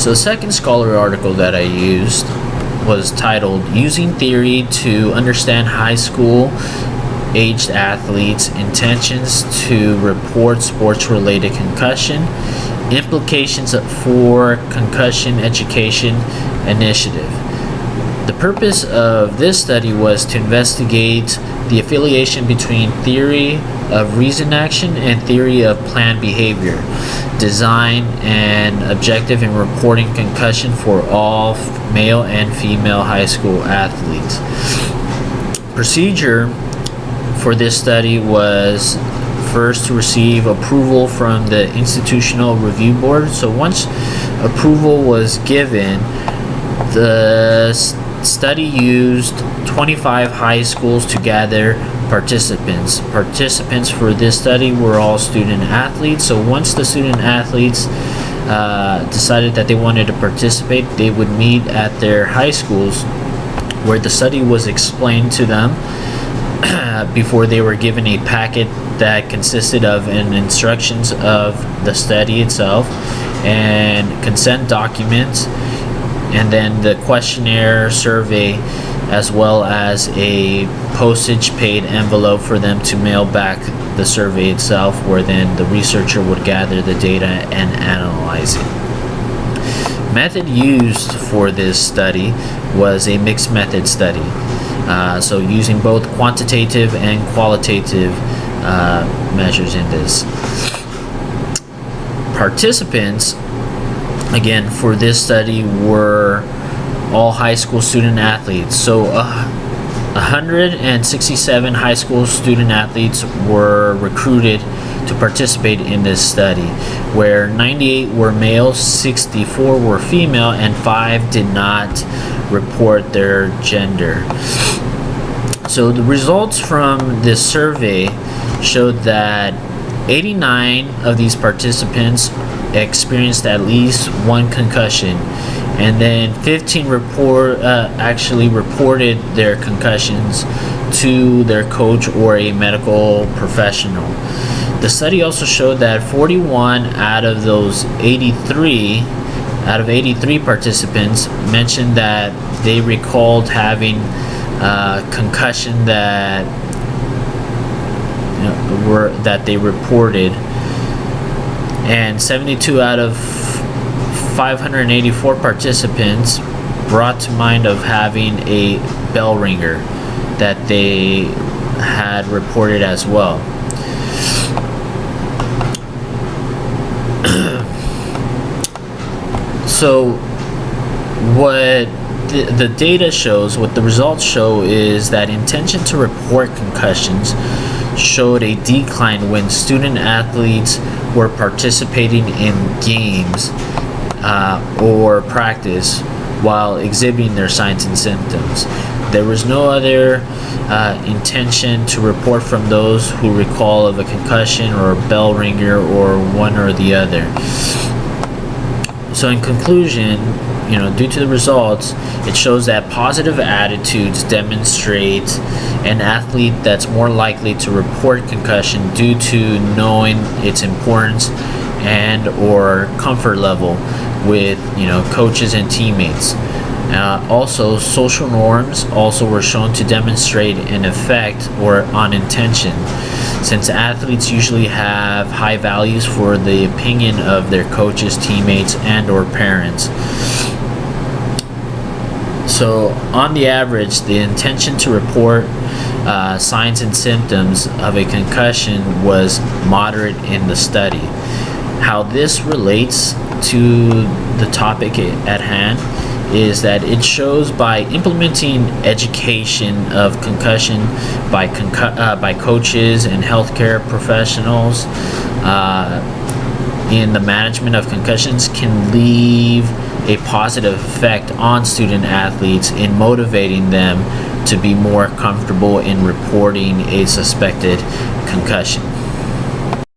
So the second Scholary article that I used was titled Using Theory to Understand High School Aged Athletes' Intentions to Report Sports-Related Concussion, Implications for Concussion Education Initiative. The purpose of this study was to investigate the affiliation between theory of reasoned action and theory of planned behavior, design, and objective in reporting concussion for all male and female high school athletes. Procedure for this study was first to receive approval from the Institutional Review Board. So once approval was given, the study used 25 high schools to gather participants. Participants for this study were all student athletes. So once the student athletes decided that they wanted to participate, they would meet at their high schools where the study was explained to them before they were given a packet that consisted of instructions of the study itself and consent documents, and then the questionnaire survey, as well as a postage paid envelope for them to mail back the survey itself, where then the researcher would gather the data and analyze it. Method used for this study was a mixed method study. So using both quantitative and qualitative measures in this. Participants, again, for this study were all high school student athletes. So 167 high school student athletes were recruited to participate in this study, where 98 were male, 64 were female, and 5 did not report their gender. So the results from this survey showed that 89 of these participants experienced at least one concussion, and then 15 actually reported their concussions to their coach or a medical professional. The study also showed that 41 out of 83 participants mentioned that they recalled having concussion that that they reported, and 72 out of 584 participants brought to mind of having a bell ringer that they had reported as well. So what the data shows, what the results show, is that intention to report concussions showed a decline when student athletes were participating in games or practice while exhibiting their signs and symptoms. There was no other intention to report from those who recall of a concussion or a bell ringer or one or the other. So in conclusion, due to the results, it shows that positive attitudes demonstrate an athlete that's more likely to report concussion due to knowing its importance and or comfort level with coaches and teammates. Also, social norms also were shown to demonstrate an effect or on intention, since athletes usually have high values for the opinion of their coaches, teammates, and or parents. So on the average, the intention to report signs and symptoms of a concussion was moderate in the study. How this relates to the topic at hand is that it shows by implementing education of concussion by coaches and healthcare professionals in the management of concussions can leave a positive effect on student athletes in motivating them to be more comfortable in reporting a suspected concussion.